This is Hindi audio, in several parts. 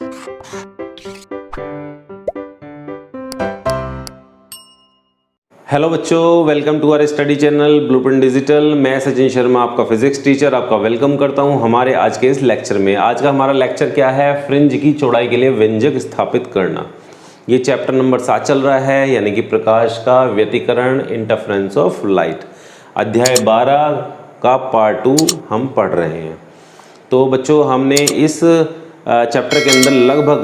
हेलो बच्चों, welcome to our study channel blueprint digital. मैं सचिन शर्मा, आपका फिजिक्स टीचर, आपका वेलकम करता हूं हमारे आज के इस लेक्चर में। आज का हमारा लेक्चर क्या है? फ्रिंज की चौड़ाई के लिए व्यंजक स्थापित करना। ये चैप्टर नंबर 7 चल रहा है, यानी कि प्रकाश का व्यतिकरण, इंटरफेरेंस ऑफ लाइट। अध्याय 12 का पार्ट 2 हम पढ़ रहे हैं। तो बच्चों, हमने इस चैप्टर के अंदर लगभग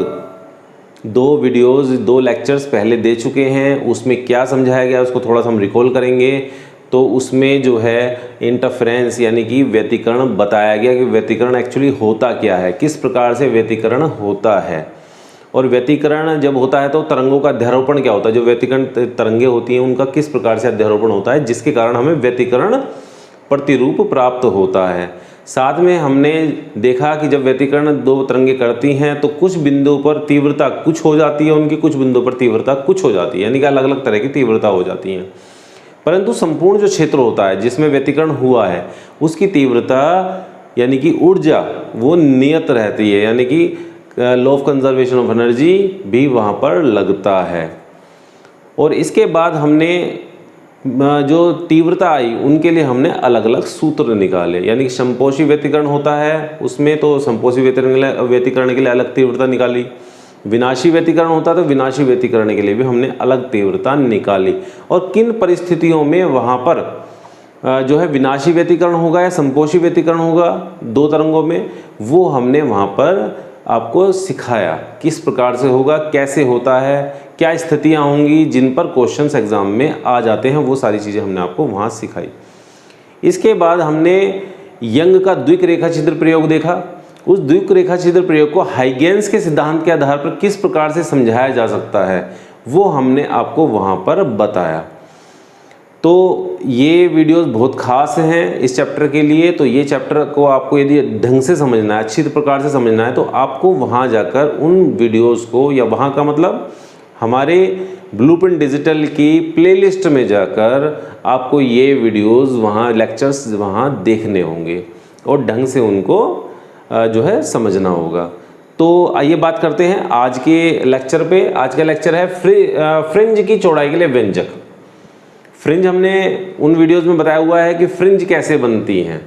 2 लेक्चर्स पहले दे चुके हैं। उसमें क्या समझाया गया उसको थोड़ा सा हम रिकॉल करेंगे। तो उसमें जो है इंटरफेरेंस यानी कि व्यतिकरण बताया गया कि व्यतिकरण एक्चुअली होता क्या है, किस प्रकार से व्यतिकरण होता है। और व्यतिकरण जब होता है तो तरंगों का अध्यारोपण क्या होता है, जो व्यतिकरण तरंगे होती हैं उनका किस प्रकार से अध्यारोपण होता है, जिसके कारण हमें व्यतिकरण प्रतिरूप प्राप्त होता है। साथ में हमने देखा कि जब व्यतिकरण 2 तरंगे करती हैं तो कुछ बिंदुओं पर तीव्रता कुछ हो जाती है उनकी, कुछ बिंदुओं पर तीव्रता कुछ हो जाती है, यानी कि अलग अलग तरह की तीव्रता हो जाती हैं। परंतु संपूर्ण जो क्षेत्र होता है जिसमें व्यतिकरण हुआ है उसकी तीव्रता यानी कि ऊर्जा वो नियत रहती है, यानी कि law of conservation of energy भी वहाँ पर लगता है। और इसके बाद हमने जो तीव्रता आई उनके लिए हमने अलग अलग सूत्र निकाले, यानी कि समपोषी व्यतिकरण होता है उसमें तो समपोषी व्यतिकरण के लिए अलग तीव्रता निकाली, विनाशी व्यतिकरण होता है तो विनाशी व्यतिकरण के लिए भी हमने अलग तीव्रता निकाली। और किन परिस्थितियों में वहाँ पर जो है विनाशी व्यतिकरण होगा या समपोषी व्यतिकरण होगा 2 तरंगों में, वो हमने वहाँ पर आपको सिखाया किस प्रकार से होगा, कैसे होता है, क्या स्थितियां होंगी जिन पर क्वेश्चंस एग्जाम में आ जाते हैं, वो सारी चीज़ें हमने आपको वहाँ सिखाई। इसके बाद हमने यंग का द्विक रेखा छिद्र प्रयोग देखा। उस द्विक रेखा छिद्र प्रयोग को हाइगेंस के सिद्धांत के आधार पर किस प्रकार से समझाया जा सकता है वो हमने आपको वहाँ पर बताया। तो ये वीडियोस बहुत खास हैं इस चैप्टर के लिए। तो ये चैप्टर को आपको यदि ढंग से समझना है, अच्छी प्रकार से समझना है, तो आपको वहाँ जाकर उन वीडियोस को, या वहाँ का मतलब हमारे ब्लूप्रिंट डिजिटल की प्लेलिस्ट में जाकर आपको ये वीडियोस वहाँ लेक्चर्स वहाँ देखने होंगे और ढंग से उनको जो है समझना होगा। तो आइए बात करते हैं आज के लेक्चर पे। आज का लेक्चर है फ्रिंज की चौड़ाई के लिए व्यंजक। फ्रिंज हमने उन वीडियोस में बताया हुआ है कि फ्रिंज कैसे बनती हैं,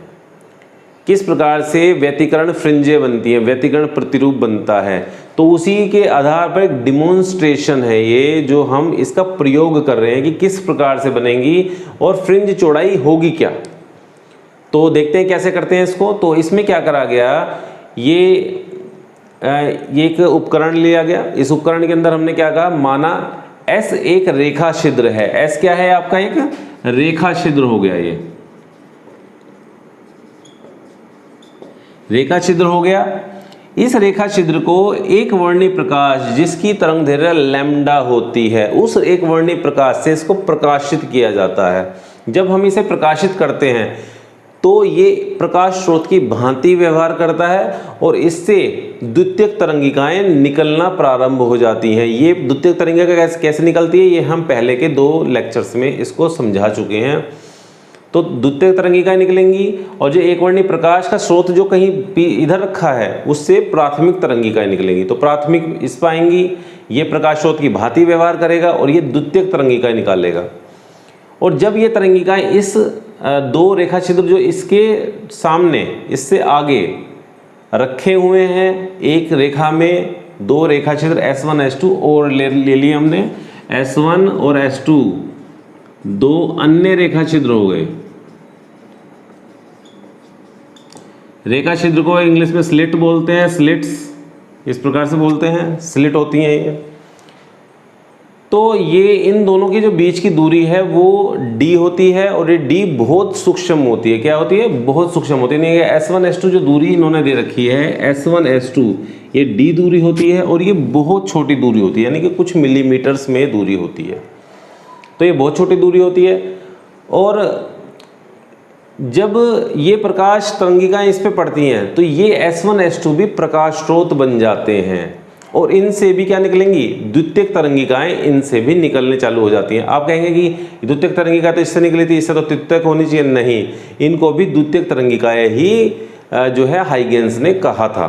किस प्रकार से व्यतिकरण फ्रिंजें बनती हैं, व्यतिकरण प्रतिरूप बनता है। तो उसी के आधार पर एक डिमॉन्स्ट्रेशन है ये जो हम इसका प्रयोग कर रहे हैं कि किस प्रकार से बनेंगी और फ्रिंज चौड़ाई होगी क्या। तो देखते हैं कैसे करते हैं इसको। तो इसमें क्या करा गया, ये एक उपकरण लिया गया। इस उपकरण के अंदर हमने क्या कहा, माना S एक रेखा छिद्र है। S क्या है आपका, एक रेखा छिद्र हो गया। ये रेखा छिद्र हो गया। इस रेखा छिद्र को एक वर्णी प्रकाश जिसकी तरंगदैर्घ्य लैम्डा होती है, उस एक वर्णी प्रकाश से इसको प्रकाशित किया जाता है। जब हम इसे प्रकाशित करते हैं तो ये प्रकाश स्रोत की भांति व्यवहार करता है और इससे द्वितीयक तरंगिकाएं निकलना प्रारंभ हो जाती हैं। ये द्वितीयक तरंगिका कैसे निकलती है ये हम पहले के 2 लेक्चर्स में इसको समझा चुके हैं। तो द्वितीयक तरंगिकाएं निकलेंगी और जो एक वर्णी प्रकाश का स्रोत जो कहीं इधर रखा है उससे प्राथमिक तरंगिकाएं निकलेंगी। तो प्राथमिक इस पर आएंगी, ये प्रकाश स्रोत की भांति व्यवहार करेगा और ये द्वितीयक तरंगिकाएं निकालेगा। और जब ये तरंगिकाएं इस 2 रेखा छिद्र जो इसके सामने इससे आगे रखे हुए हैं, एक रेखा में 2 रेखा छिद्र S1 S2 और ले लिए हमने S1 और S2, 2 अन्य रेखा छिद्र हो गए। रेखा छिद्र को इंग्लिश में स्लिट बोलते हैं, स्लिट्स इस प्रकार से बोलते हैं, स्लिट होती हैं ये। तो ये इन दोनों की जो बीच की दूरी है वो d होती है और ये d बहुत सूक्ष्म होती है। क्या होती है? बहुत सूक्ष्म होती है। ये S1 S2 जो दूरी इन्होंने दे रखी है S1 S2, ये d दूरी होती है और ये बहुत छोटी दूरी होती है, यानी कि कुछ मिलीमीटर्स में दूरी होती है। तो ये बहुत छोटी दूरी होती है और जब ये प्रकाश तरंगिकाएं इस पे पड़ती हैं तो ये S1 S2 भी प्रकाश स्रोत बन जाते हैं और इनसे भी क्या निकलेंगी, द्वितीयक तरंगिकाएं इनसे भी निकलने चालू हो जाती हैं। आप कहेंगे कि द्वितीयक तरंगिका तो इससे निकली थी, इससे तो तृतीयक होनी चाहिए। नहीं, इनको भी द्वितीयक तरंगिकाएं ही जो है हाइगेंस ने कहा था।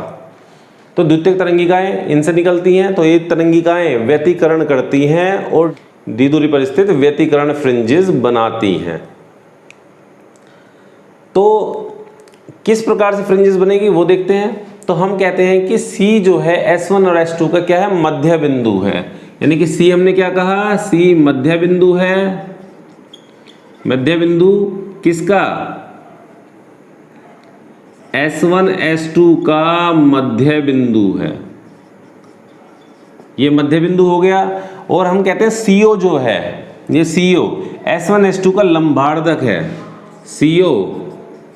तो द्वितीयक तरंगिकाएं इनसे निकलती हैं, तो ये तरंगिकाएं व्यतिकरण करती हैं और डी दूरी पर स्थित व्यतिकरण फ्रिंजेस बनाती हैं। तो किस प्रकार से फ्रिंजेस बनेगी वो देखते हैं। तो हम कहते हैं कि C जो है S1 और S2 का क्या है, मध्य बिंदु है। यानी कि C हमने क्या कहा, C मध्य बिंदु है। मध्य बिंदु किसका, S1 S2 का मध्य बिंदु है, ये मध्य बिंदु हो गया। और हम कहते हैं CO जो है, ये CO S1 S2 का लंबार्धक है। CO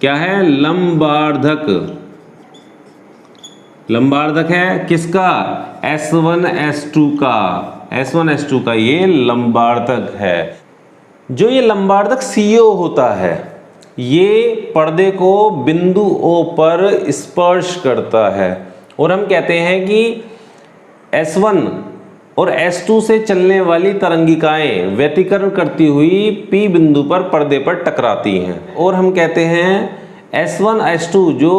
क्या है, लंबार्धक, लंबार्धक है किसका, S1 S2 का, S1 S2 का ये लंबार्धक है। जो ये लंबार्धक CO होता है ये पर्दे को बिंदु O पर स्पर्श करता है और हम कहते हैं कि S1 और S2 से चलने वाली तरंगिकाएं व्यतिकरण करती हुई P बिंदु पर पर्दे पर टकराती हैं। और हम कहते हैं S1 S2 जो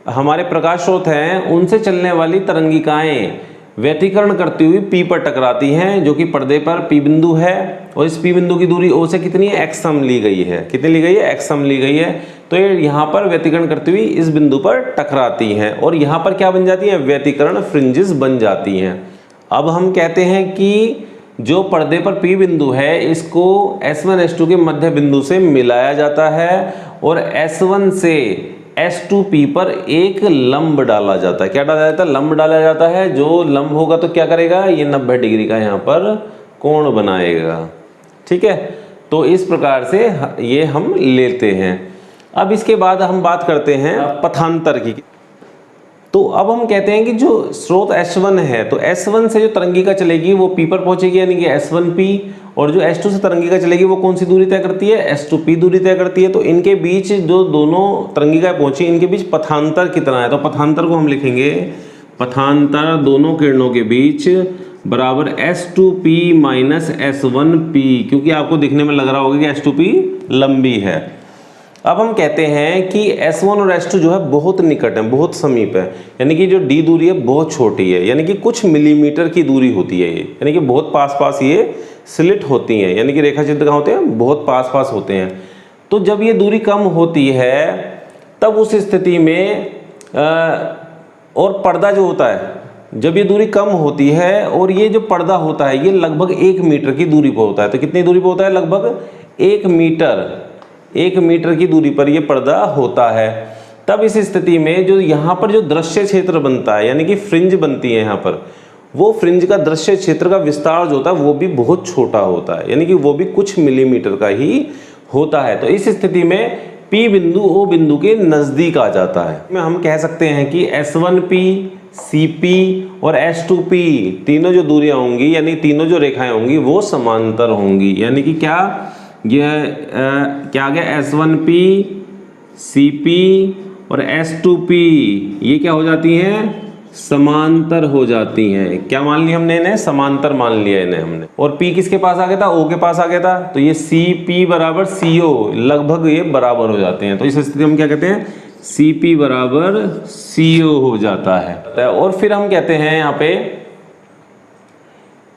हमारे प्रकाश स्रोत हैं उनसे चलने वाली तरंगिकाएं व्यतिकरण करती हुई P पर टकराती हैं, जो कि पर्दे पर P बिंदु है। और इस P बिंदु की दूरी O से कितनी है, x सम ली गई है। कितनी ली गई है, x सम ली गई है। तो ये यहाँ पर व्यतिकरण करती हुई इस बिंदु पर टकराती हैं और यहाँ पर क्या बन जाती है, व्यतिकरण फ्रिंजेस बन जाती हैं। अब हम कहते हैं कि जो पर्दे पर P बिंदु है इसको S1 S2 के मध्य बिंदु से मिलाया जाता है और S1 से S2P पर एक लंब डाला जाता है। क्या डाला जाता है, लंब डाला जाता है। जो लंब होगा तो क्या करेगा, ये 90 डिग्री का यहाँ पर कोण बनाएगा। ठीक है, तो इस प्रकार से ये हम लेते हैं। अब इसके बाद हम बात करते हैं पथांतर की। तो अब हम कहते हैं कि जो स्रोत S1 है तो S1 से जो तरंगिका चलेगी वो P पर पहुंचेगी, यानी कि S1P। और जो S2 से तरंगिका चलेगी वो कौन सी दूरी तय करती है, S2P दूरी तय करती है। तो इनके बीच जो दोनों तरंगिकाएं पहुंची इनके बीच पथांतर कितना है, तो पथांतर को हम लिखेंगे, पथांतर दोनों किरणों के बीच बराबर S2P माइनस S1P, क्योंकि आपको दिखने में लग रहा होगा कि S2P लंबी है। अब हम कहते हैं कि S1 और S2 जो है बहुत निकट है, बहुत समीप है, यानी कि जो D दूरी है बहुत छोटी है, यानी कि कुछ मिलीमीटर की दूरी होती है ये, यानी कि बहुत पास पास ये स्लिट होती हैं, यानी कि रेखा चित्र कहाँ होते हैं, बहुत पास पास होते हैं। तो जब ये दूरी कम होती है तब उस स्थिति में और पर्दा जो होता है, जब ये दूरी कम होती है और ये जो पर्दा होता है ये लगभग 1 मीटर की दूरी पर होता है। तो कितनी दूरी पर होता है, लगभग 1 मीटर की दूरी पर ये पर्दा होता है। तब इस स्थिति में जो यहाँ पर जो दृश्य क्षेत्र बनता है, यानी कि फ्रिंज बनती है यहाँ पर, वो फ्रिंज का दृश्य क्षेत्र का विस्तार जो होता है वो भी बहुत छोटा होता है, यानी कि वो भी कुछ मिलीमीटर का ही होता है। तो इस स्थिति में P बिंदु O बिंदु के नज़दीक आ जाता है। हम कह सकते हैं कि S1P, CP और S2P तीनों जो दूरियां होंगी, यानी तीनों जो रेखाएं होंगी वो समांतर होंगी। यानी कि क्या, यह क्या आ गया, S1P, CP और S2P ये क्या हो जाती हैं, समांतर हो जाती हैं। क्या मान लिया हमने इन्हें, समांतर मान लिया इन्हें हमने। और P किसके पास आ गया था, O के पास आ गया था। तो ये CP बराबर CO लगभग ये बराबर हो जाते हैं। तो इस स्थिति में हम क्या कहते हैं, CP बराबर CO हो जाता है। और फिर हम कहते हैं यहाँ पे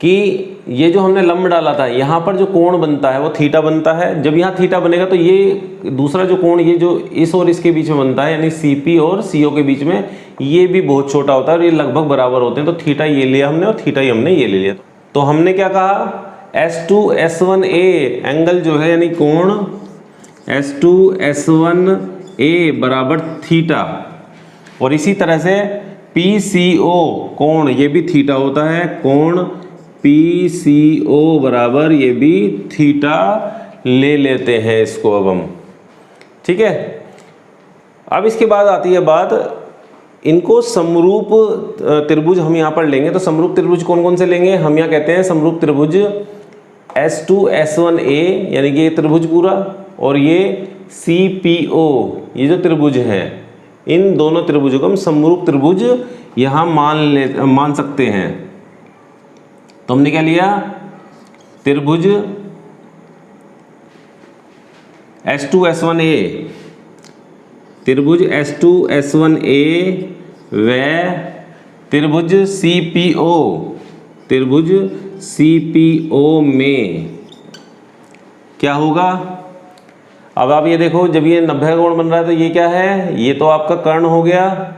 कि ये जो हमने लंब डाला था यहाँ पर जो कोण बनता है वो थीटा बनता है। जब यहाँ थीटा बनेगा तो ये दूसरा जो कोण, ये जो इस और इसके बीच में बनता है, यानी CP और CO के बीच में, ये भी बहुत छोटा होता है और ये लगभग बराबर होते हैं। तो थीटा ये लिया हमने और थीटा ही हमने ये ले लिया। तो हमने क्या कहा, S2 S1A एंगल जो है यानी कोण S2 S1A बराबर थीटा, और इसी तरह से PCO कोण ये भी थीटा होता है, कोण PCO बराबर ये भी थीटा ले लेते हैं इसको अब हम। ठीक है, अब इसके बाद आती है बात, इनको समरूप त्रिभुज हम यहाँ पर लेंगे। तो समरूप त्रिभुज कौन कौन से लेंगे, हम यहाँ कहते हैं समरूप त्रिभुज S2 S1A यानी कि ये त्रिभुज पूरा, और ये CPO ये जो त्रिभुज है, इन दोनों त्रिभुजों को हम समरूप त्रिभुज यहाँ मान सकते हैं। तो हमने क्या लिया, त्रिभुज S2 S1A, त्रिभुज S2 S1A व त्रिभुज CPO, त्रिभुज CPO में क्या होगा? अब आप ये देखो, जब ये 90 का कोण बन रहा है तो ये क्या है? ये तो आपका कर्ण हो गया,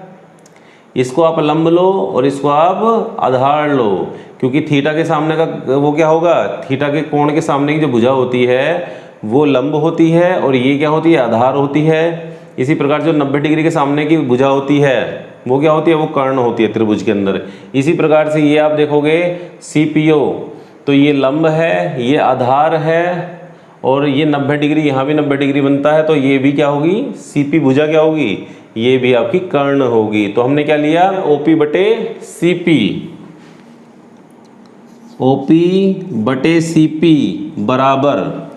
इसको आप लंब लो और इसको आप आधार लो, क्योंकि थीटा के सामने का वो क्या होगा? थीटा के कोण के सामने की जो भुजा होती है वो लंब होती है और ये क्या होती है? आधार होती है। इसी प्रकार जो 90 डिग्री के सामने की भुजा होती है वो क्या होती है? वो कर्ण होती है त्रिभुज के अंदर। इसी प्रकार से ये आप देखोगे CPO, तो ये लंब है, ये आधार है और ये 90 डिग्री, यहाँ भी 90 डिग्री बनता है, तो ये भी क्या होगी? CP भुजा क्या होगी? ये भी आपकी कर्ण होगी। तो हमने क्या लिया? OP बटे CP, OP बटे CP बराबर,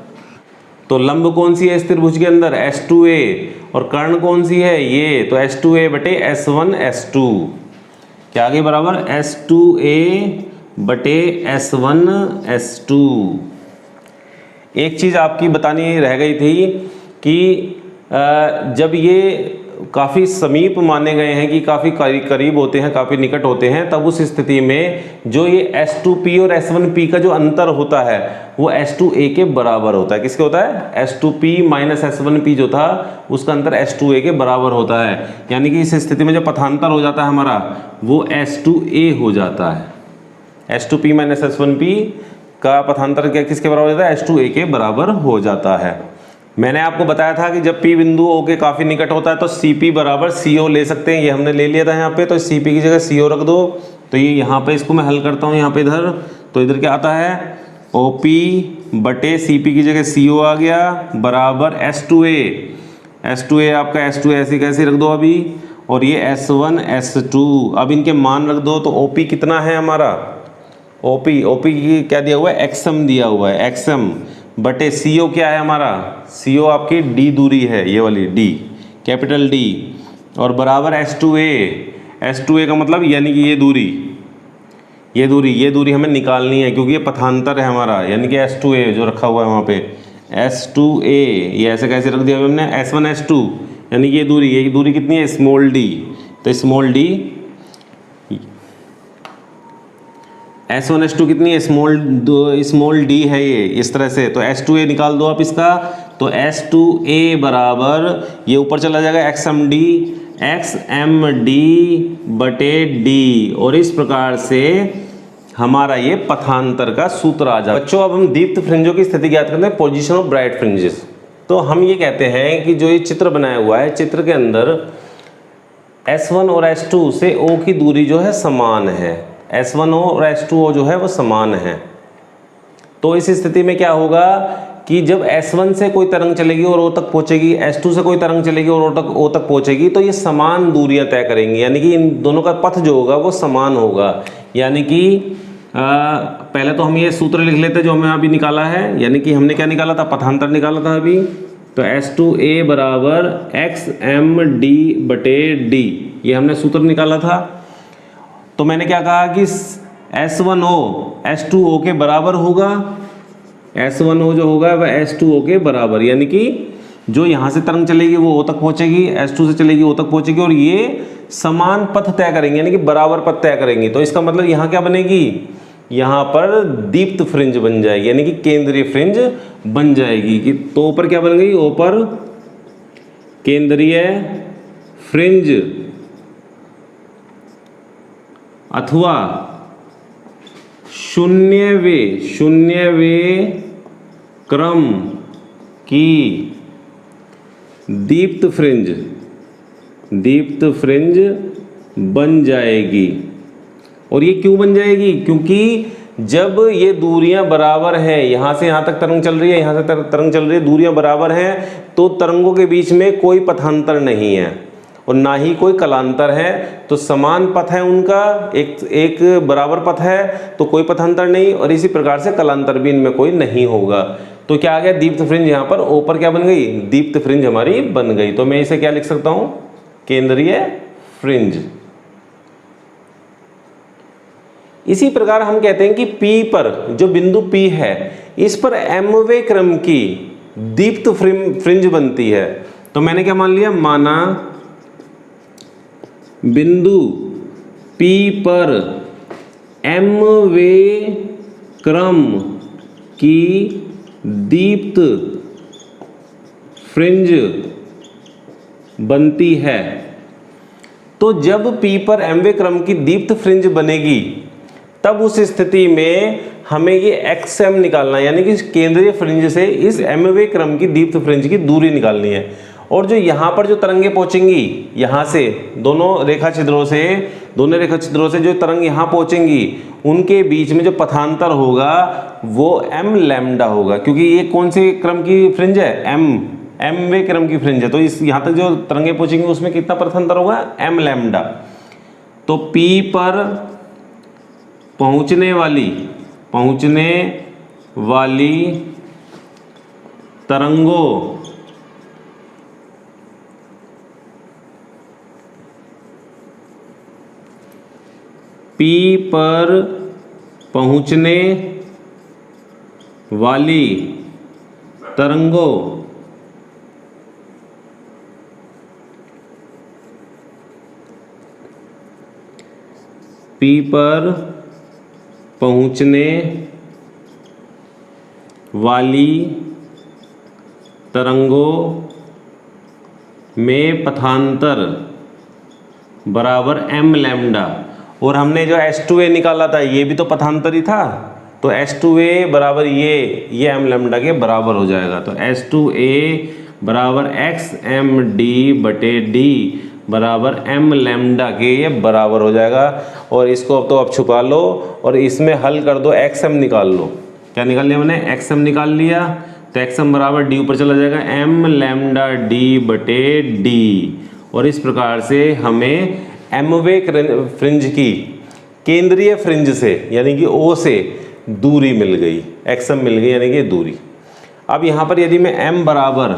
तो लंब कौन सी है इस त्रिभुज के अंदर? S2A, और कर्ण कौन सी है? ये, तो S2A बटे S1 S2, क्या आगे बराबर? S2A बटे S1 S2। एक चीज़ आपकी बतानी रह गई थी कि जब ये काफ़ी समीप माने गए हैं कि काफ़ी करीब होते हैं, काफ़ी निकट होते हैं, तब उस स्थिति में जो ये S2P और S1P का जो अंतर होता है वो S2A के बराबर होता है। किसके होता है? S2P माइनस S1P जो था उसका अंतर S2A के बराबर होता है। यानी कि इस स्थिति में जो पथांतर हो जाता है हमारा वो S2A हो जाता है। S2P माइनस S1P का पथांतर क्या किसके बराबर हो जाता है? S2A के बराबर हो जाता है। मैंने आपको बताया था कि जब P बिंदु O के काफ़ी निकट होता है तो CP बराबर CO ले सकते हैं, ये हमने ले लिया था यहाँ पे, तो CP की जगह CO रख दो। तो ये यहाँ पे इसको मैं हल करता हूँ यहाँ पे इधर, तो इधर क्या आता है? OP बटे CP की जगह CO आ गया बराबर S2A, S2A आपका S2 ऐसे कैसे रख दो अभी, और ये S1 S2, अब इनके मान रख दो। तो OP कितना है हमारा? OP की क्या दिया हुआ है? XM दिया हुआ है, XM बटे CO क्या है हमारा? CO आपकी D दूरी है, ये वाली D, कैपिटल D, और बराबर S2A का मतलब यानी कि ये दूरी हमें निकालनी है, क्योंकि ये पथांतर है हमारा, यानी कि S2A जो रखा हुआ है वहाँ पे S2A, ये ऐसे कैसे रख दिया हमने? S1 S2, यानी कि ये दूरी कितनी है? स्मॉल d, तो स्मॉल d S1 S2 कितनी है? स्मॉल d है ये, इस तरह से। तो S2A निकाल दो आप इसका, तो S2A बराबर ये ऊपर चला जाएगा XMD बटे D, और इस प्रकार से हमारा ये पथांतर का सूत्र आ जाएगा। बच्चों, अब हम दीप्त फ्रिंजों की स्थिति ज्ञात करते हैं, पोजीशन ऑफ ब्राइट फ्रिंजेस। तो हम ये कहते हैं कि जो ये चित्र बनाया हुआ है, चित्र के अंदर S1 और S2 से O की दूरी जो है समान है, S1O और S2O जो है वो समान है। तो इस स्थिति में क्या होगा कि जब S1 से कोई तरंग चलेगी और O तक पहुंचेगी, S2 से कोई तरंग चलेगी और O तक पहुंचेगी, तो ये समान दूरियां तय करेंगी, यानी कि इन दोनों का पथ जो होगा वो समान होगा। यानी कि पहले तो हम ये सूत्र लिख लेते जो हमने अभी निकाला है, यानी कि हमने क्या निकाला था? पथांतर निकाला था अभी। तो S2A बराबर XMD बटे D, ये हमने सूत्र निकाला था। तो मैंने क्या कहा कि S1O S2O के बराबर होगा, S1O जो होगा वह S2O के बराबर, यानी कि जो यहाँ से तरंग चलेगी वो O तक पहुँचेगी, S2 से चलेगी O तक पहुँचेगी, और ये समान पथ तय करेंगे, यानी कि बराबर पथ तय करेंगी। तो इसका मतलब यहाँ क्या बनेगी? यहाँ पर दीप्त फ्रिंज बन जाएगी, यानी कि केंद्रीय फ्रिंज बन जाएगी। कि तो ऊपर क्या बन गई? ऊपर केंद्रीय फ्रिंज अथवा शून्यवे क्रम की दीप्त फ्रिंज बन जाएगी। और ये क्यों बन जाएगी? क्योंकि जब ये दूरियां बराबर हैं, यहाँ से यहाँ तक तरंग चल रही है, यहाँ से तरंग चल रही है, दूरियां बराबर हैं, तो तरंगों के बीच में कोई पथांतर नहीं है और ना ही कोई कलांतर है। तो समान पथ है उनका, एक बराबर पथ है, तो कोई पथांतर नहीं, और इसी प्रकार से कलांतर भी इनमें कोई नहीं होगा। तो क्या आ गया? दीप्त फ्रिंज। यहाँ पर ऊपर क्या बन गई? दीप्त फ्रिंज हमारी बन गई। तो मैं इसे क्या लिख सकता हूँ? केंद्रीय फ्रिंज। इसी प्रकार हम कहते हैं कि P पर, जो बिंदु P है, इस पर mवें क्रम की दीप्त फ्रिंज बनती है। तो मैंने क्या मान लिया? माना बिंदु P P पर mवें क्रम की दीप्त फ्रिंज बनती है। तो जब P पर mवें क्रम की दीप्त फ्रिंज बनेगी तब उस स्थिति में हमें ये xm निकालना है, यानी कि केंद्रीय फ्रिंज से इस mवें क्रम की दीप्त फ्रिंज की दूरी निकालनी है। और जो यहाँ पर जो तरंगे पहुँचेंगी, यहाँ से दोनों रेखा छिद्रों से जो तरंग यहाँ पहुँचेंगी उनके बीच में जो पथांतर होगा वो m लैम्डा होगा, क्योंकि ये कौन से क्रम की फ्रिंज है, mवें क्रम की फ्रिंज है। तो इस यहाँ तक जो तरंगे पहुँचेंगी उसमें कितना पथांतर होगा, m लैम्डा। तो P पर पहुँचने वाली तरंगों P पर पहुँचने वाली तरंगों P पर पहुँचने वाली तरंगों में पथांतर बराबर m लैम्डा। और हमने जो H2A निकाला था ये भी तो पथांतर ही था, तो H2A बराबर ये m लैम्डा के बराबर हो जाएगा। तो H2A बराबर xmd/d बराबर m लैम्डा के ये बराबर हो जाएगा। और इसको अब छुपा लो और इसमें हल कर दो, xm निकाल लो। क्या निकाल लिया मैंने, xm निकाल लिया। तो xm बराबर d ऊपर चला जाएगा m लैम्डा d/d। और इस प्रकार से हमें mवें फ्रिंज की केंद्रीय फ्रिंज से यानी कि O से दूरी मिल गई, xm मिल गई, यानी कि दूरी। अब यहाँ पर यदि मैं m बराबर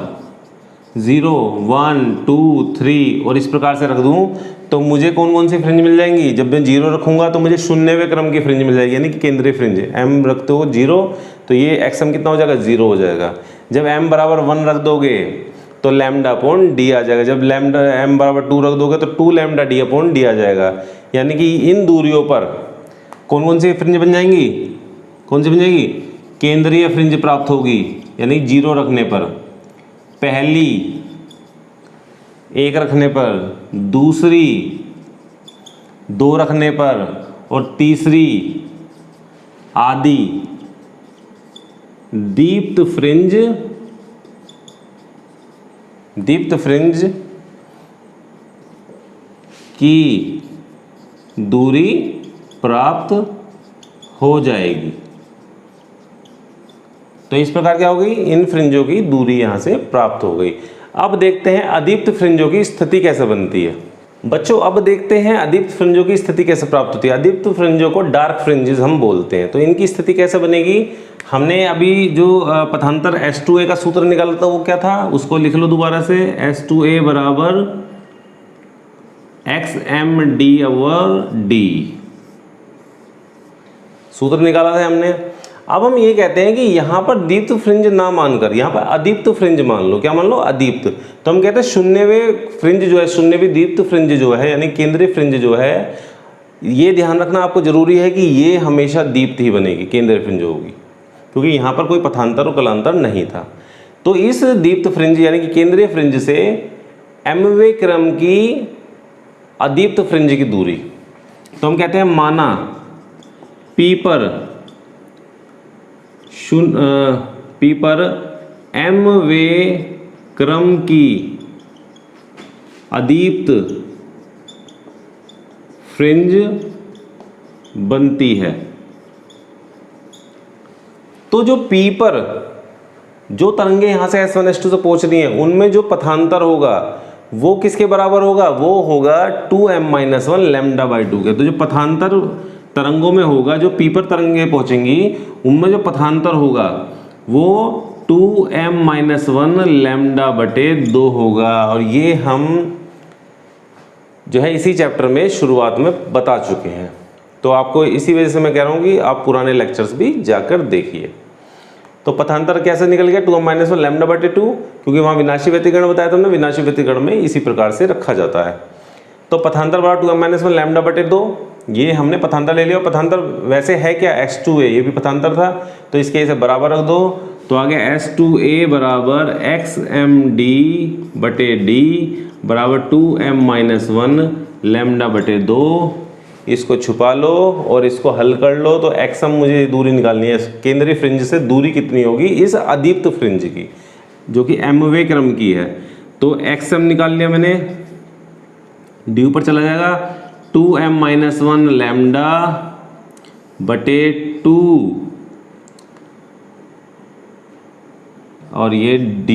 0, 1, 2, 3 और इस प्रकार से रख दूँ तो मुझे कौन कौन सी फ्रिंज मिल जाएंगी। जब मैं 0 रखूँगा तो मुझे 0वें क्रम की फ्रिंज मिल जाएगी, यानी कि केंद्रीय फ्रिंज। m रखते हो 0 तो ये xm कितना हो जाएगा, 0 हो जाएगा। जब m बराबर 1 रख दोगे तो लैम्डा अपॉन d आ जाएगा। जब लैम्डा m बराबर 2 रख दोगे तो 2 लैम्डा d अपॉन d आ जाएगा। यानी कि इन दूरियों पर कौन कौन सी फ्रिंज बन जाएंगी, कौन सी बन जाएगी, केंद्रीय फ्रिंज प्राप्त होगी। यानी 0 रखने पर पहली, 1 रखने पर दूसरी, 2 रखने पर और तीसरी आदि दीप्त फ्रिंज की दूरी प्राप्त हो जाएगी। तो इस प्रकार क्या हो गई, इन फ्रिंजों की दूरी यहां से प्राप्त हो गई। अब देखते हैं अदीप्त फ्रिंजों की स्थिति कैसे बनती है। बच्चों अब देखते हैं अदीप्त फ्रिंजों की स्थिति कैसे प्राप्त होती है। अदीप्त फ्रिंजों को डार्क फ्रिंजेस हम बोलते हैं। तो इनकी स्थिति कैसे बनेगी, हमने अभी जो पथांतर H2A का सूत्र निकाला था वो क्या था, उसको लिख लो दोबारा से। H2A बराबर xmd/d सूत्र निकाला था हमने। अब हम ये कहते हैं कि यहाँ पर दीप्त फ्रिंज ना मानकर यहाँ पर अदीप्त फ्रिंज मान लो। क्या मान लो, अदीप्त। तो हम कहते हैं 0वें फ्रिंज जो है, 0वीं दीप्त फ्रिंज जो है यानी केंद्रीय फ्रिंज जो है, ये ध्यान रखना आपको जरूरी है कि ये हमेशा दीप्त ही बनेगी, केंद्रीय फ्रिंज होगी, क्योंकि यहाँ पर कोई पथांतर और कलांतर नहीं था। तो इस दीप्त फ्रिंज यानी कि केंद्रीय फ्रिंज से mवें क्रम की अदीप्त फ्रिंज की दूरी, तो हम कहते हैं माना P पर mवें क्रम की अदीप्त फ्रिंज बनती है। तो जो P पर जो तरंगे यहां से S1 S2 से पहुंच रही हैं उनमें जो पथांतर होगा वो किसके बराबर होगा, वो होगा 2m-1 λ/2 के। तो जो पथांतर तरंगों में होगा, जो P पर तरंगे पहुंचेंगी उनमें जो पथांतर होगा वो 2m-1 λ/2 होगा। और ये हम जो है इसी चैप्टर में शुरुआत में बता चुके हैं। तो आपको इसी वजह से मैं कह रहा हूँ कि आप पुराने लेक्चर्स भी जाकर देखिए। तो पथांतर कैसे निकल गया, 2m-1 λ/2, क्योंकि वहाँ विनाशी व्यतिकरण बताया था हमने। विनाशी व्यतिकरण में इसी प्रकार से रखा जाता है। तो पथांतर बराबर 2m-1 λ/2। ये हमने पथांतर ले लिया, पथांतर वैसे है क्या x2a, ये भी पथांतर था, तो इसके इसे बराबर रख दो, तो आगे s2a बराबर xmd बटे d बराबर 2m-1 लैम्डा बटे 2। इसको छुपा लो और इसको हल कर लो, तो xm मुझे दूरी निकालनी है, केंद्रीय फ्रिंज से दूरी कितनी होगी इस अदीप्त फ्रिंज की, जो कि mवें क्रम की है। तो xm निकाल लिया मैंने, d ऊपर चला जाएगा, 2m-1 लैम्डा बटे 2 और ये d,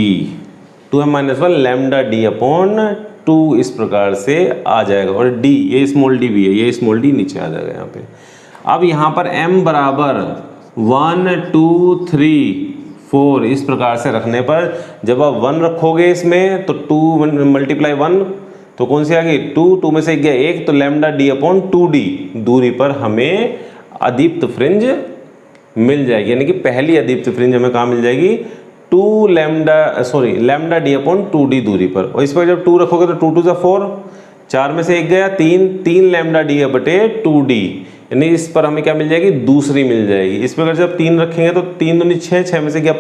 2m-1 lambda d upon 2 इस प्रकार से आ जाएगा, और d ये स्मॉल d भी है, ये स्मॉल d नीचे आ जाएगा यहाँ पे। अब यहाँ पर m बराबर 1 2 3 4 इस प्रकार से रखने पर जब आप 1 रखोगे इसमें तो 2 मल्टीप्लाई 1 तो कौन सी आ गई 2, 2 में से गया 1, तो लैम्डा d अपॉन 2d दूरी पर हमें अदीप्त फ्रिंज मिल जाएगी, यानी कि पहली अदीप्त फ्रिंज हमें कहाँ मिल जाएगी, लैम्डा d अपॉन 2d दूरी पर। और इस पर जब 2 रखोगे तो 2 2 जा 4, 4 में से 1 गया 3 लैम्डा d बटे 2d, यानी इस पर हमें क्या मिल जाएगी, दूसरी मिल जाएगी। इस पर अगर जब 3 रखेंगे तो 3 दूनी 6, 6 में से गया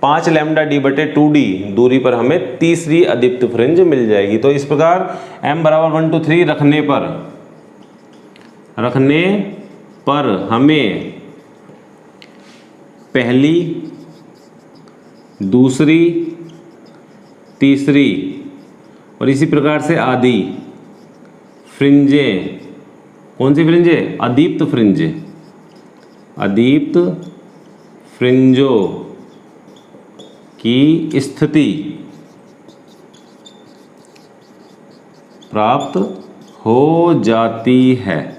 5 लैम्डा d बटे 2d दूरी पर हमें तीसरी अदीप्त फ्रिंज मिल जाएगी। तो इस प्रकार m बराबर 1 2 3 रखने पर हमें पहली, दूसरी, तीसरी और इसी प्रकार से आदि फ्रिंजें, कौन सी फ्रिंजें, अदीप्त फ्रिंजें, अदीप्त फ्रिंजों की स्थिति प्राप्त हो जाती है।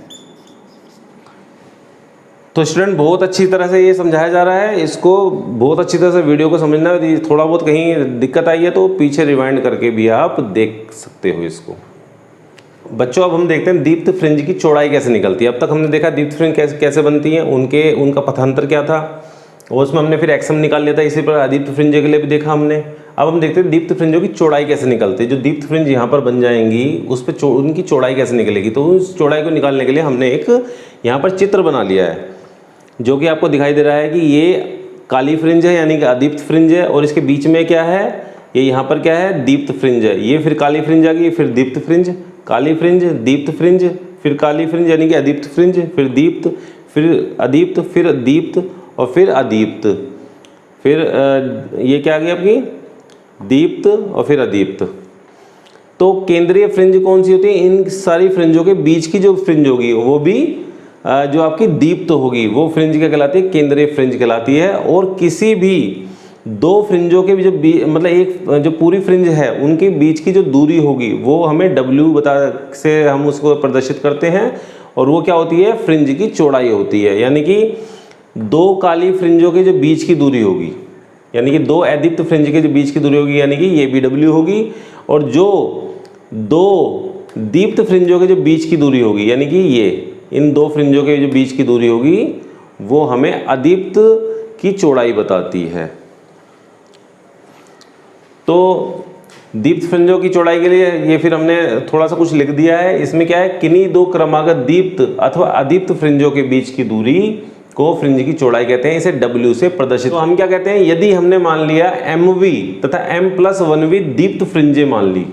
तो स्टूडेंट बहुत अच्छी तरह से ये समझाया जा रहा है, इसको बहुत अच्छी तरह से वीडियो को समझना, थोड़ा बहुत कहीं दिक्कत आई है तो पीछे रिवाइंड करके भी आप देख सकते हो इसको। बच्चों अब हम देखते हैं दीप्त फ्रिंज की चौड़ाई कैसे निकलती है। अब तक हमने देखा दीप्त फ्रिंज कैसे बनती है, उनका पथांतर क्या था, और उसमें हमने फिर xm निकाल लिया था। इसी प्रकार अदीप्त फ्रिंज के लिए भी देखा हमने। अब हम देखते हैं दीप्त फ्रिंजों की चौड़ाई कैसे निकलती है। जो दीप्त फ्रिंज यहाँ पर बन जाएंगी उस पर उनकी चौड़ाई कैसे निकलेगी, तो उस चौड़ाई को निकालने के लिए हमने एक यहाँ पर चित्र बना लिया है, जो कि आपको दिखाई दे रहा है कि ये काली फ्रिंज है यानी कि अदीप्त फ्रिंज है, और इसके बीच में क्या है, ये यहाँ पर क्या है, दीप्त फ्रिंज है। ये फिर काली फ्रिंज आ गई, फिर दीप्त फ्रिंज, काली फ्रिंज, दीप्त फ्रिंज, फिर काली फ्रिंज यानी कि अदीप्त फ्रिंज, फिर दीप्त, फिर अदीप्त, फिर दीप्त और फिर अदीप्त, फिर ये क्या आ गई आपकी, दीप्त और फिर अदीप्त। तो केंद्रीय फ्रिंज कौन सी होती है, इन सारी फ्रिंजों के बीच की जो फ्रिंज होगी वो भी जो आपकी दीप्त होगी वो फ्रिंज क्या कहलाती है, केंद्रीय फ्रिंज कहलाती है। और किसी भी दो फ्रिंजों के जो मतलब एक जो पूरी फ्रिंज है उनके बीच की जो दूरी होगी वो हमें W से हम उसको प्रदर्शित करते हैं, और वो क्या होती है, फ्रिंज की चौड़ाई होती है। यानी कि दो काली फ्रिंजों के जो बीच की दूरी होगी, यानी कि दो अदीप्त फ्रिंज के जो बीच की दूरी होगी, यानी कि ये भी W होगी, और जो दो दीप्त फ्रिंजों के जो बीच की दूरी होगी, यानी कि ये इन दो फ्रिंजों के जो बीच की दूरी होगी वो हमें अदीप्त की चौड़ाई बताती है। तो दीप्त फ्रिंजों की चौड़ाई के लिए ये फिर हमने थोड़ा सा कुछ लिख दिया है। इसमें क्या है, किन्हीं दो क्रमागत दीप्त अथवा अदीप्त फ्रिंजों के बीच की दूरी को फ्रिंज की चौड़ाई कहते हैं, इसे W से प्रदर्शित। तो हम क्या कहते हैं, यदि हमने मान लिया MV तथा M+1V दीप्त फ्रिंजें मान ली,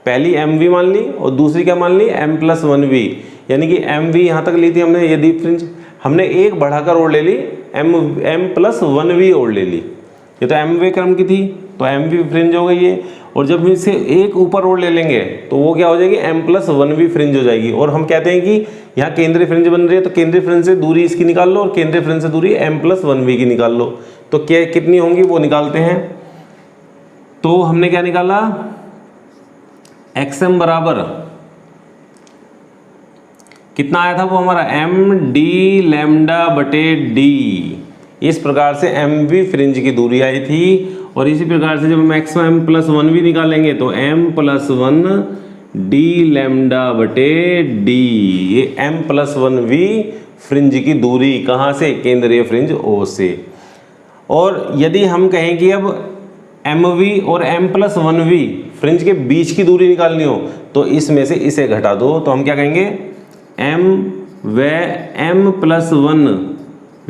पहली MV मान ली और दूसरी क्या मान ली, M+1V, यानी कि MV यहाँ तक ली थी हमने ये दीप्त फ्रिंज, हमने एक बढ़ाकर और ले ली M+1V और ले ली, ये तो MV क्रम की थी तो MV फ्रिंज हो गई ये, और जब हम इसे एक ऊपर और ले लेंगे तो वो क्या हो जाएगी, M+1V फ्रिंज हो जाएगी। और हम कहते हैं कि यहाँ केंद्रीय फ्रिंज बन रही है तो केंद्रीय फ्रिंज से दूरी इसकी निकाल लो और केंद्रीय फ्रिंज से दूरी M+1V की निकाल लो, तो क्या कितनी होंगी वो निकालते हैं। तो हमने क्या निकाला, XM बराबर कितना आया था वो हमारा MD लैम्डा बटे D, इस प्रकार से MV फ्रिंज की दूरी आई थी। और इसी प्रकार से जब हम M+1V निकालेंगे तो M+1D लैम्डा बटे D, ये M+1V फ्रिंज की दूरी कहाँ से, केंद्रीय फ्रिंज O से। और यदि हम कहें कि अब MV और M+1V फ्रिंज के बीच की दूरी निकालनी हो तो इसमें से इसे घटा दो, तो हम क्या कहेंगे, M व m+1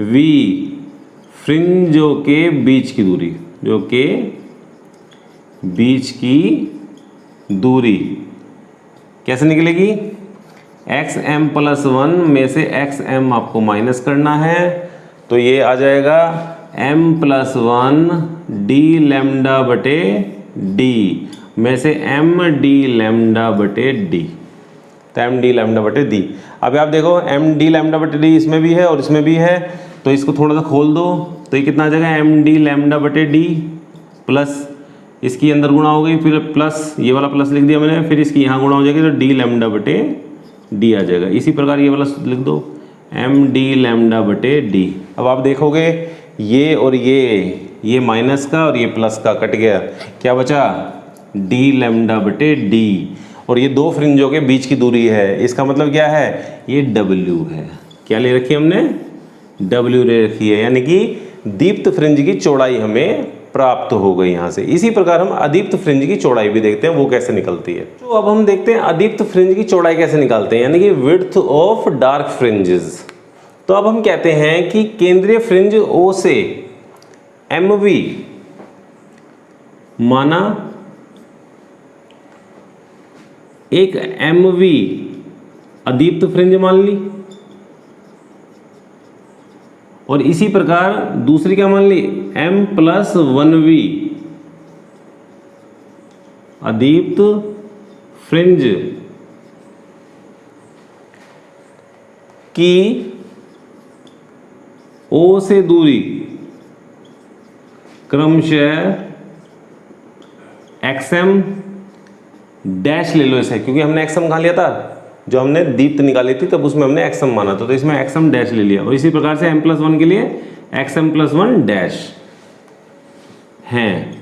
v फ्रिंजों के बीच की दूरी, जो के बीच की दूरी कैसे निकलेगी? xm+1 में से xm आपको माइनस करना है, तो ये आ जाएगा m+1 d लैम्डा बटे d में से m d लैम्डा बटे d, तो m d लैम्डा बटे d। अब आप देखो m d लैम्डा बटे d इसमें भी है और इसमें भी है, तो इसको थोड़ा सा खोल दो, तो ये कितना आ जाएगा? m d लैम्डा बटे d प्लस इसकी अंदर गुणा हो गई, फिर प्लस ये वाला प्लस लिख दिया मैंने, फिर इसकी यहाँ गुणा हो जाएगी, तो d लैम्डा बटे d आ जाएगा। इसी प्रकार ये वाला लिख दो m d लैम्डा बटे d। अब आप देखोगे ये और ये माइनस का और ये प्लस का कट गया, क्या बचा? d लैम्डा बटे d, और ये दो फ्रिंजों के बीच की दूरी है, इसका मतलब क्या है? ये w है। क्या ले रखी है हमने? w ले रखी है, यानी कि दीप्त फ्रिंज की चौड़ाई हमें प्राप्त हो गई यहाँ से। इसी प्रकार हम अदीप्त फ्रिंज की चौड़ाई भी देखते हैं, वो कैसे निकलती है। तो अब हम देखते हैं अदीप्त फ्रिंज की चौड़ाई कैसे निकालते हैं, यानी कि विड्थ ऑफ डार्क फ्रिंजेस। तो अब हम कहते हैं कि केंद्रीय फ्रिंज O से MV माना एक MV अदीप्त फ्रिंज मान ली, और इसी प्रकार दूसरी क्या मान ली? m+1v अदीप्त फ्रिंज की O से दूरी क्रमशः xm डैश ले लो इसे, क्योंकि हमने xm कहाँ लिया था? जो हमने दीप्त निकाली थी तब उसमें हमने xm माना था, तो इसमें xm डैश ले लिया। और इसी प्रकार से m+1 के लिए xm+1 डैश हैं।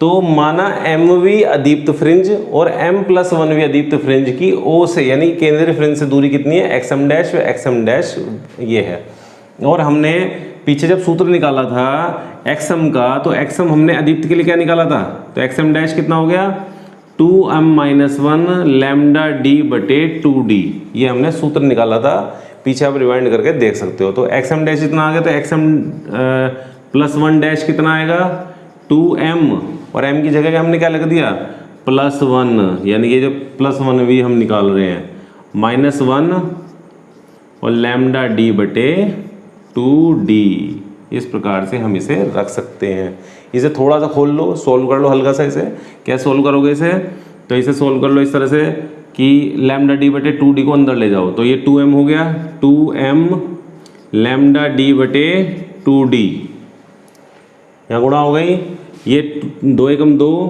तो माना mv अदीप्त फ्रिंज और m+1v अदीप्त फ्रिंज की O से, यानी केंद्रीय फ्रिंज से दूरी कितनी है? xm डैश व xm डैश ये है। और हमने पीछे जब सूत्र निकाला था xm का, तो xm हमने अदीप्त के लिए क्या निकाला था? तो xm डैश कितना हो गया? 2m-1 लैम्डा d बटे 2d, ये हमने सूत्र निकाला था, पीछे आप रिवाइंड करके देख सकते हो। तो xm डैश इतना आ गया, तो xm+1 डैश कितना आएगा? 2m, और m की जगह हमने क्या लिख दिया? +1, यानी कि जो +1v हम निकाल रहे हैं, -1 और लैम्डा d बटे 2d। इस प्रकार से हम इसे रख सकते हैं। इसे थोड़ा सा खोल लो, सोल्व कर लो हल्का सा। इसे क्या सोल्व करोगे इसे? तो इसे सोल्व कर लो इस तरह से कि लैम्डा d बटे 2d को अंदर ले जाओ, तो ये 2m हो गया, 2m लैम्डा d बटे 2d, यहाँ गुणा हो गई, ये 2 एकम 2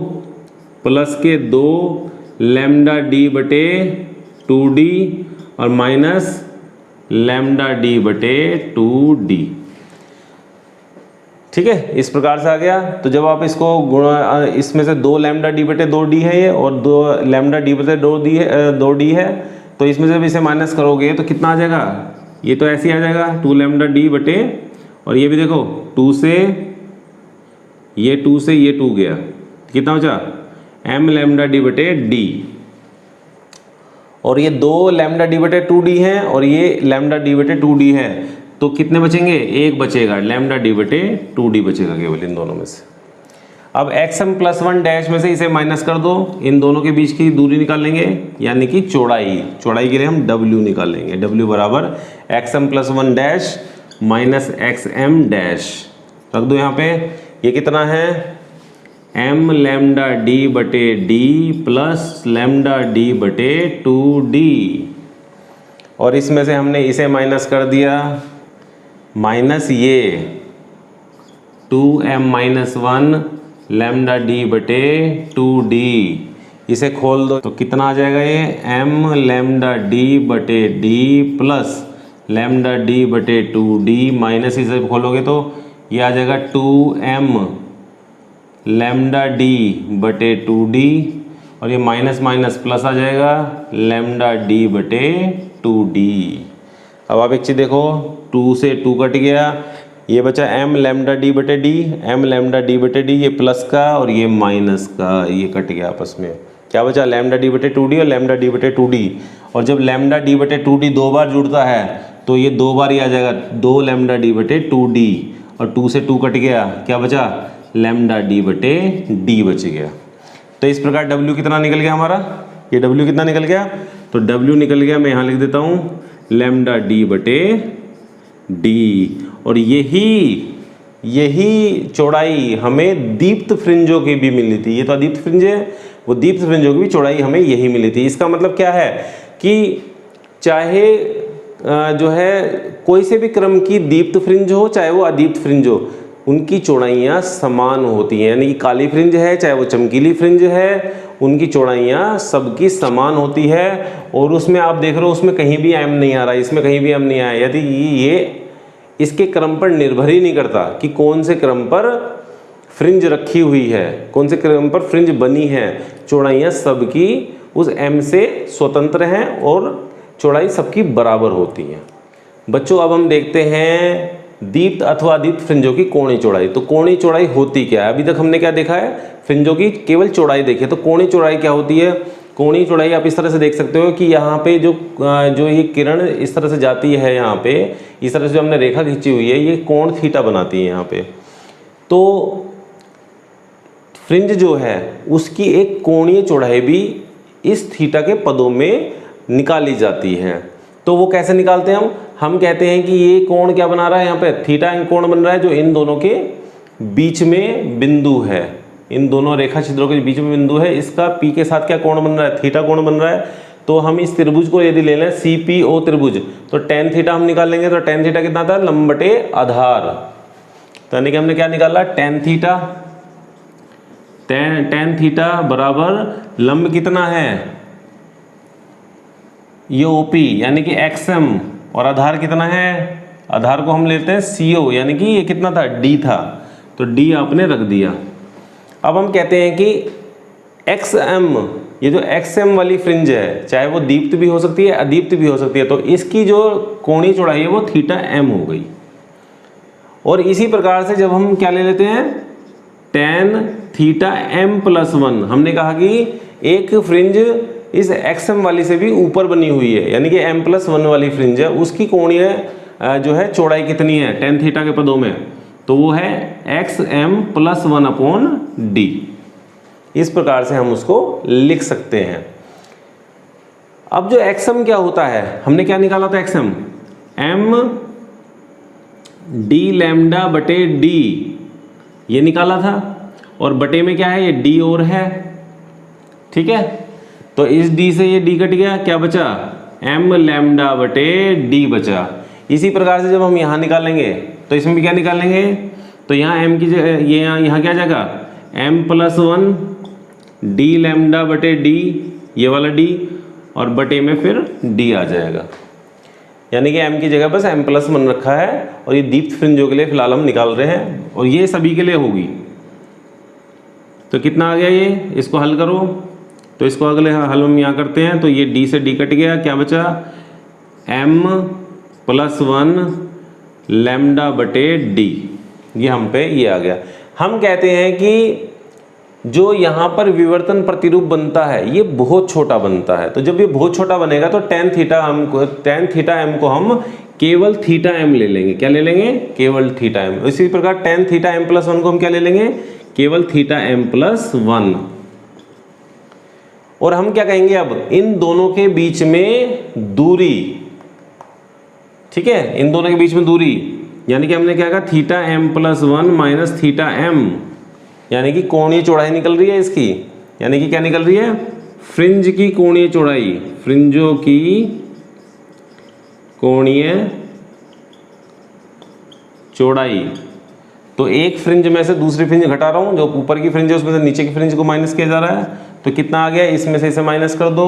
प्लस के 2 लैम्डा d बटे 2d और माइनस लैम्डा d बटे 2d। ठीक है, इस प्रकार से आ गया। तो जब आप इसको गुणा, इसमें से 2 लैम्डा d बटे 2d है ये, और 2 लैम्डा d बटे 2d है, तो इसमें से जब इसे माइनस करोगे तो कितना आ जाएगा? ये तो ऐसे ही आ जाएगा 2 लैम्डा d बटे, और ये भी देखो 2 से ये 2 गया, कितना बचा? m लैम्डा d बटे d, और ये 2 लैम्डा d बटे 2d है और ये लैम्डा d बटे 2d है, तो कितने बचेंगे? एक बचेगा, लैम्डा d बटे 2d बचेगा केवल इन दोनों में से। अब xm+1 डैश में से इसे माइनस कर दो, इन दोनों के बीच की दूरी निकाल लेंगे, यानी कि चौड़ाई के लिए हम w निकालेंगे। w बराबर xm+1 dash minus xm dash, रख दो यहाँ पे। ये कितना है? m लैम्डा d बटे d प्लस लैम्डा d बटे 2d, और इसमें से हमने इसे माइनस कर दिया, माइनस ये 2m-1 लैम्डा d बटे 2d, इसे खोल दो तो कितना आ जाएगा? ये m लैम्डा d बटे d प्लस लैम्डा d बटे 2d, माइनस इसे खोलोगे तो ये आ जाएगा 2m लैम्डा d बटे 2d, और ये माइनस माइनस प्लस आ जाएगा लैम्डा d बटे 2d। अब आप एक चीज़ देखो, 2 से 2 कट गया, ये बचा m लैम्डा d बटे d, m लैम्डा d बटे d, ये प्लस का और ये माइनस का, ये कट गया आपस में। क्या बचा, लैम्डा डी बटे 2d और लैम्डा डी बटे 2d। और जब लैम्डा डी बटे 2d 2 बार जुड़ता है तो ये 2 बार ही आ जाएगा, 2 लैम्डा डी बटे 2d, और 2 से 2 कट गया, क्या बचा, लैम्डा डी बटे d बच गया। तो इस प्रकार W कितना निकल गया हमारा, ये W कितना निकल गया, तो W निकल गया, मैं यहाँ लिख देता हूँ लैम्डा डी बटे डी। और यही चौड़ाई हमें दीप्त फ्रिंजों की भी मिली थी। ये तो अदीप्त फ्रिंज है, वो दीप्त फ्रिंजों की भी चौड़ाई हमें यही मिली थी। इसका मतलब क्या है कि चाहे जो है कोई से भी क्रम की दीप्त फ्रिंज हो चाहे वो अदीप्त फ्रिंज हो, उनकी चौड़ाइयाँ समान होती हैं। यानी कि काली फ्रिंज है चाहे वो चमकीली फ्रिंज है, उनकी चौड़ाइयाँ सबकी समान होती है। और उसमें आप देख रहे हो उसमें कहीं भी एम नहीं आ रहा, इसमें कहीं भी एम नहीं आया। यदि ये इसके क्रम पर निर्भर ही नहीं करता कि कौन से क्रम पर फ्रिंज रखी हुई है, कौन से क्रम पर फ्रिंज बनी है, चौड़ाइयाँ सबकी उस एम से स्वतंत्र हैं और चौड़ाई सबकी बराबर होती हैं। बच्चों अब हम देखते हैं दीप्त अथवा अदीप्त फ्रिंजों की कोणीय चौड़ाई। तो कोणीय चौड़ाई होती क्या है, अभी तक हमने क्या देखा है, फ्रिंजों की केवल चौड़ाई देखी। तो कोणीय चौड़ाई क्या होती है, कोणीय चौड़ाई आप इस तरह से देख सकते हो कि यहाँ पे जो ये किरण इस तरह से जाती है, यहाँ पे इस तरह से जो हमने रेखा खींची हुई है, ये कोण थीटा बनाती है यहाँ पे। तो फ्रिंज जो है उसकी एक कोणीय चौड़ाई भी इस थीटा के पदों में निकाली जाती है। तो वो कैसे निकालते हैं हम कहते हैं कि ये कोण क्या बना रहा है, यहाँ पे थीटा कोण बन रहा है जो इन दोनों के बीच में बिंदु है, इन दोनों रेखा छिद्रों के बीच में बिंदु है। इसका पी के साथ क्या कोण बन रहा है, थीटा कोण बन रहा है। तो हम इस त्रिभुज को यदि ले लें CPO त्रिभुज, तो tan थीटा हम निकालेंगे। तो tan थीटा कितना था, लंब बटे आधार। तो यानी कि हमने क्या निकाला, tan थीटा बराबर लंब कितना है, ये OP यानी कि XM, और आधार कितना है, आधार को हम लेते हैं CO यानी कि ये कितना था, D था। तो D आपने रख दिया। अब हम कहते हैं कि XM, ये जो XM वाली फ्रिंज है चाहे वो दीप्त भी हो सकती है अदीप्त भी हो सकती है, तो इसकी जो कोणीय चौड़ाई है वो थीटा M हो गई। और इसी प्रकार से जब हम क्या ले लेते हैं, tan थीटा M प्लस 1, हमने कहा कि एक फ्रिंज इस XM वाली से भी ऊपर बनी हुई है, यानी कि M प्लस 1 वाली फ्रिंज है, उसकी कोणीय जो है चौड़ाई कितनी है tan थीटा के पदों में, तो वो है XM प्लस 1 अपॉन D। इस प्रकार से हम उसको लिख सकते हैं। अब जो XM क्या होता है, हमने क्या निकाला था XM, M D लैम्डा बटे D ये निकाला था, और बटे में क्या है, ये D और है, ठीक है। तो इस D से ये D कट गया, क्या बचा, M लैम्डा बटे D बचा। इसी प्रकार से जब हम यहाँ निकालेंगे तो इसमें भी क्या निकालेंगे, तो यहाँ M की जगह ये यहाँ क्या जाएगा, M प्लस 1 D लैम्डा बटे D, ये वाला D, और बटे में फिर D आ जाएगा। यानी कि M की जगह बस M प्लस 1 रखा है, और ये दीप्त फ्रिंजों के लिए फिलहाल हम निकाल रहे हैं, और ये सभी के लिए होगी। तो कितना आ गया ये, इसको हल करो। तो इसको अगले हल हम यहाँ करते हैं, तो ये D से D कट गया, क्या बचा, M प्लस 1 लैम्डा बटे D, ये हम पे ये आ गया। हम कहते हैं कि जो यहाँ पर विवर्तन प्रतिरूप बनता है ये बहुत छोटा बनता है। तो जब ये बहुत छोटा बनेगा तो tan थीटा m को हम केवल थीटा m ले लेंगे। क्या ले लेंगे, केवल थीटा m। इसी प्रकार tan थीटा m प्लस 1 को हम क्या ले लेंगे, केवल थीटा m प्लस 1। और हम क्या कहेंगे, अब इन दोनों के बीच में दूरी, ठीक है, इन दोनों के बीच में दूरी, यानी कि हमने क्या कहा, theta m plus 1 minus theta m, यानी कि कोणीय चौड़ाई निकल रही है इसकी, यानी कि क्या निकल रही है, फ्रिंज की कोणीय चौड़ाई, फ्रिंजों की कोणीय चौड़ाई। तो एक फ्रिंज में से दूसरी फ्रिंज घटा रहा हूं, जो ऊपर की फ्रिंज है उसमें से नीचे की फ्रिंज को माइनस किया जा रहा है। तो कितना आ गया, इसमें से इसे माइनस कर दो,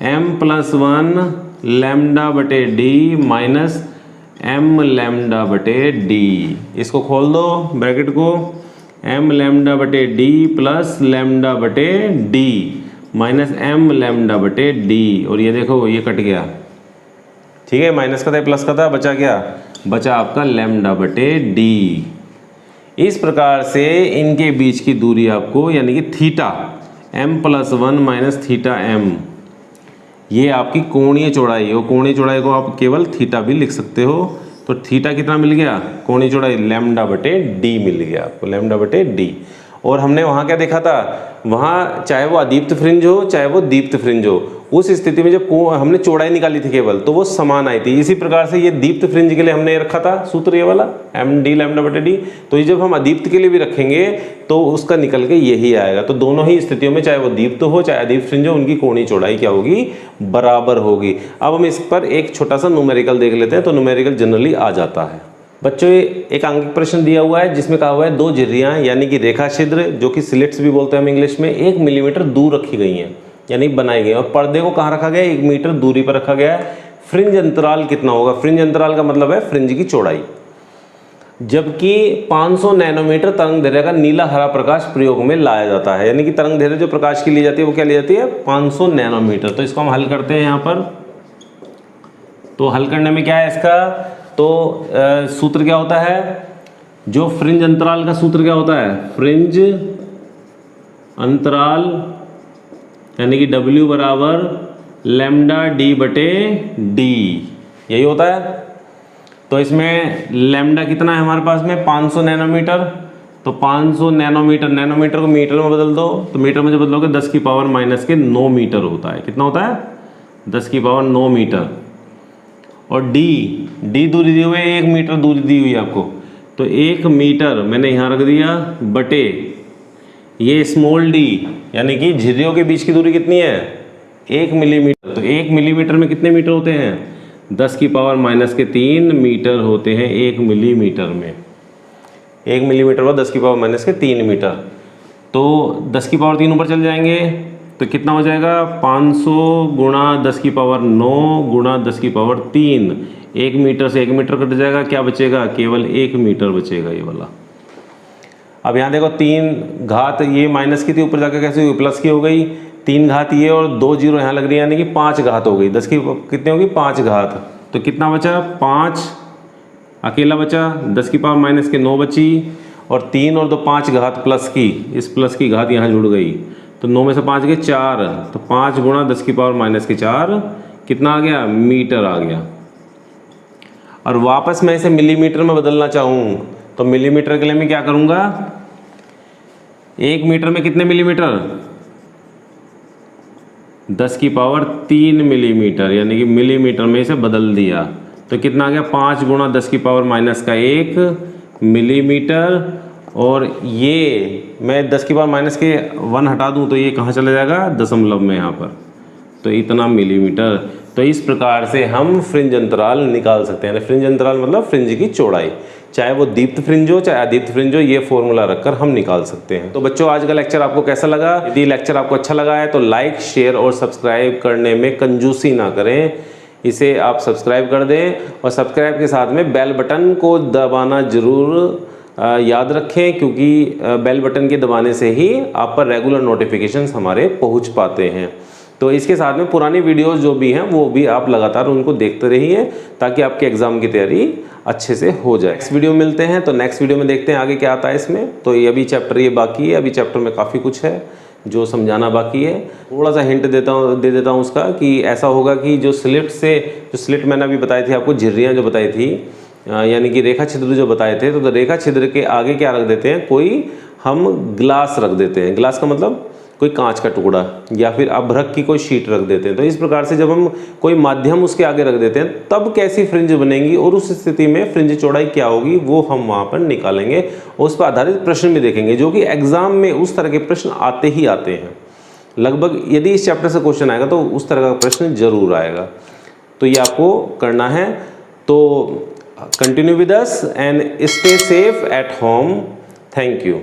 m प्लस 1 लैम्डा बटे d माइनस m लैम्डा बटे d। इसको खोल दो ब्रैकेट को, m लैम्डा बटे d प्लस लैम्डा बटे d माइनस m लैम्डा बटे d। और ये देखो ये कट गया, ठीक है, माइनस का था प्लस का था, बचा क्या, बचा आपका लैम्डा बटे d। इस प्रकार से इनके बीच की दूरी आपको, यानी कि theta m+1 minus theta m, ये आपकी कोणीय चौड़ाई है। और कोणीय चौड़ाई को आप केवल थीटा भी लिख सकते हो। तो थीटा कितना मिल गया, कोणीय चौड़ाई λ/d मिल गया आपको, λ/d। और हमने वहाँ क्या देखा था, वहाँ चाहे वो अदीप्त फ्रिंज हो चाहे वो दीप्त फ्रिंज हो, उस स्थिति में जब हमने चौड़ाई निकाली थी केवल, तो वो समान आई थी। इसी प्रकार से ये दीप्त फ्रिंज के लिए हमने रखा था सूत्र ये वाला md λ/d। तो ये जब हम अदीप्त के लिए भी रखेंगे तो उसका निकल के यही आएगा। तो दोनों ही स्थितियों में, चाहे वो दीप्त हो चाहे अदीप्त फ्रिंज हो, उनकी कोणीय चौड़ाई क्या होगी, बराबर होगी। अब हम इस पर एक छोटा सा न्यूमेरिकल देख लेते हैं। तो न्यूमेरिकल जनरली आ जाता है। बच्चों एक अंकित प्रश्न दिया हुआ है जिसमें कहा हुआ है 2 झिर्रियाँ यानी कि रेखा छिद्र, जो कि स्लिट्स भी बोलते हैं हम इंग्लिश में, 1 मिलीमीटर दूर रखी गई हैं यानी बनाई गई, और पर्दे को कहाँ रखा गया, 1 मीटर दूरी पर रखा गया है। फ्रिंज अंतराल कितना होगा, फ्रिंज अंतराल का मतलब है फ्रिंज की चौड़ाई। जबकि 500 नैनोमीटर तरंग दैर्घ्य का नीला हरा प्रकाश प्रयोग में लाया जाता है, यानी कि तरंग दैर्घ्य जो प्रकाश की ली जाती है वो क्या ली जाती है, 500 नैनोमीटर। तो इसको हम हल करते हैं यहाँ पर। तो हल करने में क्या है इसका, तो सूत्र क्या होता है, जो फ्रिंज अंतराल का सूत्र क्या होता है, फ्रिंज अंतराल यानी कि W बराबर λ/d, यही होता है। तो इसमें लैम्डा कितना है हमारे पास में, 500 नैनोमीटर। तो 500 नैनोमीटर, नैनोमीटर को मीटर में बदल दो, तो मीटर में जब बदलोगे 10⁻⁻9 मीटर होता है। कितना होता है, 10⁻9 मीटर। और डी दूरी दी हुई है, 1 मीटर दूरी दी हुई है आपको। तो 1 मीटर मैंने यहाँ रख दिया बटे ये स्मॉल d, यानी कि झिर्रियों के बीच की दूरी कितनी है, 1 मिलीमीटर। तो 1 मिलीमीटर में कितने मीटर होते हैं, 10⁻³ मीटर होते हैं 1 मिलीमीटर में। 1 मिलीमीटर व 10⁻³ मीटर। तो 10⁻³ ऊपर चल जाएंगे तो कितना हो जाएगा, 500 × 10⁻9 × 10⁻3। 1 मीटर से 1 मीटर कट जाएगा, क्या बचेगा, केवल 1 मीटर बचेगा ये वाला। अब यहाँ देखो 3 घात, ये माइनस की थी, ऊपर जाकर कैसे हुई, प्लस की हो गई। 3 घात ये और 2 जीरो यहाँ लग रही है, यानी कि 5 घात हो गई। 10 की कितनी होगी, 5 घात। तो कितना बचा, 5 अकेला बचा, 10⁻⁻9 बची, और 3 और 2 5 घात प्लस की, इस प्लस की घात यहाँ जुड़ गई। तो 9 में से 5 गए 4, तो 5 × 10⁻⁻4 कितना आ गया, मीटर आ गया। और वापस मैं इसे मिलीमीटर में बदलना चाहूँ तो मिलीमीटर के लिए मैं क्या करूँगा, 1 मीटर में कितने मिलीमीटर, 10⁻3 मिलीमीटर, यानी कि मिलीमीटर में इसे बदल दिया। तो कितना आ गया, 5 × 10⁻⁻1 मिलीमीटर। और ये मैं 10⁻⁻1 हटा दूं तो ये कहाँ चला जाएगा, दशमलव में यहाँ पर। तो इतना मिलीमीटर। तो इस प्रकार से हम फ्रिंज अंतराल निकाल सकते हैं। फ्रिंज अंतराल मतलब फ्रिंज की चौड़ाई, चाहे वो दीप्त फ्रिंज हो चाहे अदीप्त फ्रिंज हो, ये फॉर्मूला रखकर हम निकाल सकते हैं। तो बच्चों आज का लेक्चर आपको कैसा लगा, यदि लेक्चर आपको अच्छा लगा है तो लाइक शेयर और सब्सक्राइब करने में कंजूसी ना करें, इसे आप सब्सक्राइब कर दें। और सब्सक्राइब के साथ में बेल बटन को दबाना ज़रूर याद रखें, क्योंकि बेल बटन के दबाने से ही आप पर रेगुलर नोटिफिकेशंस हमारे पहुंच पाते हैं। तो इसके साथ में पुरानी वीडियोस जो भी हैं वो भी आप लगातार उनको देखते रहिए, ताकि आपके एग्ज़ाम की तैयारी अच्छे से हो जाए। नेक्स्ट वीडियो मिलते हैं, तो नेक्स्ट वीडियो में देखते हैं आगे क्या आता है इसमें। तो ये अभी चैप्टर ये बाकी है, अभी चैप्टर में काफ़ी कुछ है जो समझाना बाकी है। थोड़ा सा हिंट दे देता हूँ उसका, कि ऐसा होगा कि जो स्लिट मैंने अभी बताई थी आपको, झिर्रियाँ जो बताई थी, यानी कि रेखा छिद्र जो बताए थे, तो रेखा छिद्र के आगे क्या रख देते हैं, कोई हम ग्लास रख देते हैं। ग्लास का मतलब कोई कांच का टुकड़ा, या फिर अभ्रक की कोई शीट रख देते हैं। तो इस प्रकार से जब हम कोई माध्यम उसके आगे रख देते हैं तब कैसी फ्रिंज बनेगी और उस स्थिति में फ्रिंज चौड़ाई क्या होगी, वो हम वहाँ पर निकालेंगे। उस पर आधारित प्रश्न भी देखेंगे, जो कि एग्जाम में उस तरह के प्रश्न आते ही आते हैं। लगभग यदि इस चैप्टर से क्वेश्चन आएगा तो उस तरह का प्रश्न जरूर आएगा। तो ये आपको करना है। तो continue with us and stay safe at home. Thank you.